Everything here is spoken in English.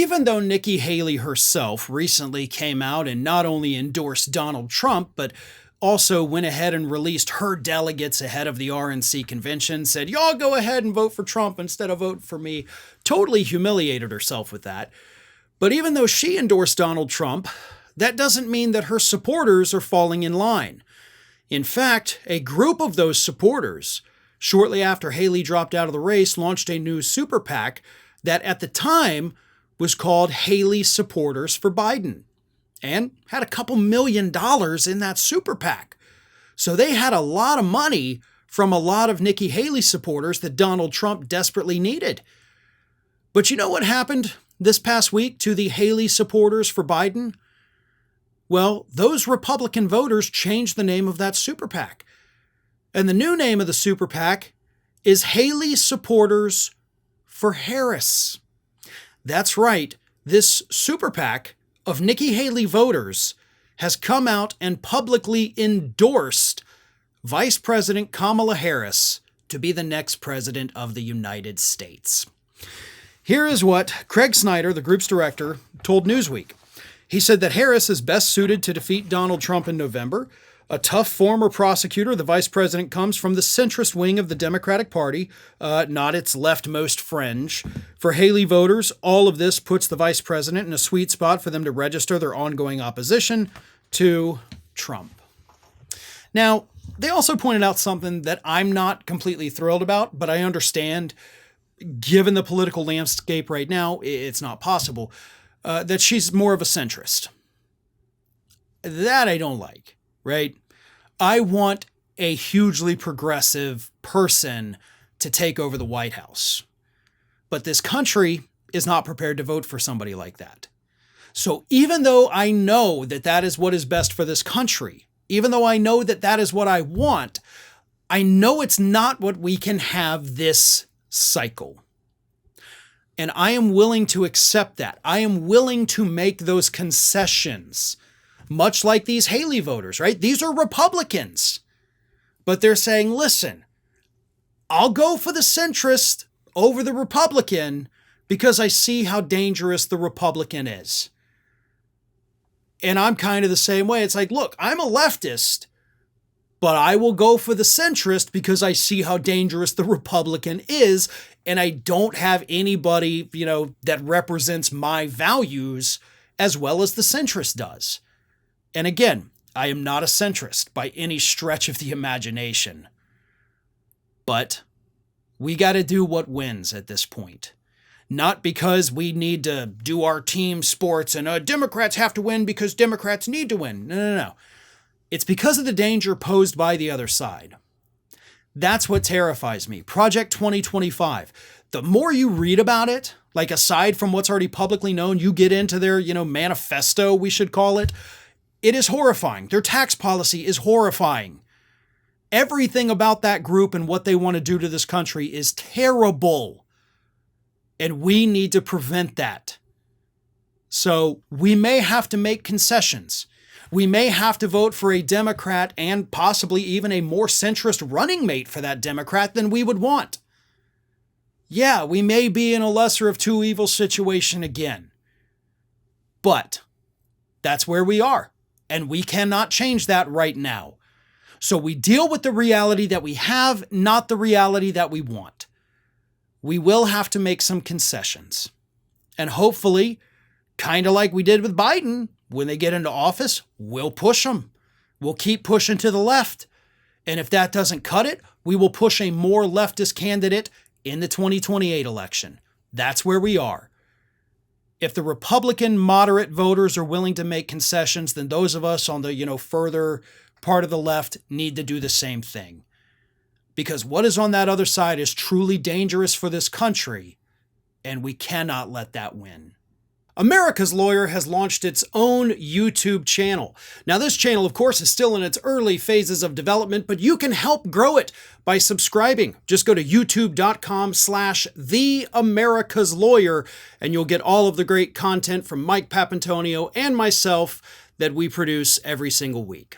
even though Nikki Haley herself recently came out and not only endorsed Donald Trump, but also went ahead and released her delegates ahead of the RNC convention, said, y'all go ahead and vote for Trump instead of vote for me, totally humiliated herself with that. But even though she endorsed Donald Trump, that doesn't mean that her supporters are falling in line. In fact, a group of those supporters, shortly after Haley dropped out of the race, launched a new super PAC that at the time was called Haley Supporters for Biden and had a couple $1 million in that super PAC. So they had a lot of money from a lot of Nikki Haley supporters that Donald Trump desperately needed. But you know what happened this past week to the Haley Supporters for Biden? Well, those Republican voters changed the name of that super PAC. And the new name of the super PAC is Haley Supporters for Harris. That's right. This super PAC of Nikki Haley voters has come out and publicly endorsed Vice President Kamala Harris to be the next president of the United States. Here is what Craig Snyder, the group's director, told Newsweek. He said that Harris is best suited to defeat Donald Trump in November. A tough former prosecutor, the vice president comes from the centrist wing of the Democratic Party, not its leftmost fringe. For Haley voters, all of this puts the vice president in a sweet spot for them to register their ongoing opposition to Trump. Now, they also pointed out something that I'm not completely thrilled about, but I understand, given the political landscape right now, it's not possible. That she's more of a centrist. That I don't like, right? I want a hugely progressive person to take over the White House. But this country is not prepared to vote for somebody like that. So even though I know that that is what is best for this country, even though I know that that is what I want, I know it's not what we can have this cycle. And I am willing to accept that. I am willing to make those concessions, much like these Haley voters, right? These are Republicans, but they're saying, listen, I'll go for the centrist over the Republican because I see how dangerous the Republican is. And I'm kind of the same way. It's like, look, I'm a leftist, but I will go for the centrist because I see how dangerous the Republican is. And I don't have anybody, that represents my values as well as the centrist does. And again, I am not a centrist by any stretch of the imagination. But we got to do what wins at this point. Not because we need to do our team sports and Democrats have to win because Democrats need to win. No. It's because of the danger posed by the other side. That's what terrifies me. Project 2025. The more you read about it, like aside from what's already publicly known, you get into their, manifesto, we should call it. It is horrifying. Their tax policy is horrifying. Everything about that group and what they want to do to this country is terrible. And we need to prevent that. So we may have to make concessions. We may have to vote for a Democrat and possibly even a more centrist running mate for that Democrat than we would want. Yeah, we may be in a lesser of two evils situation again. But that's where we are. And we cannot change that right now. So we deal with the reality that we have, not the reality that we want. We will have to make some concessions. And hopefully, kind of like we did with Biden, when they get into office, we'll push them. We'll keep pushing to the left. And if that doesn't cut it, we will push a more leftist candidate in the 2028 election. That's where we are. If the Republican moderate voters are willing to make concessions, then those of us on the, further part of the left need to do the same thing. Because what is on that other side is truly dangerous for this country, and we cannot let that win. America's Lawyer has launched its own YouTube channel. Now, this channel, of course, is still in its early phases of development, but you can help grow it by subscribing. Just go to youtube.com/TheAmericasLawyer, and you'll get all of the great content from Mike Papantonio and myself that we produce every single week.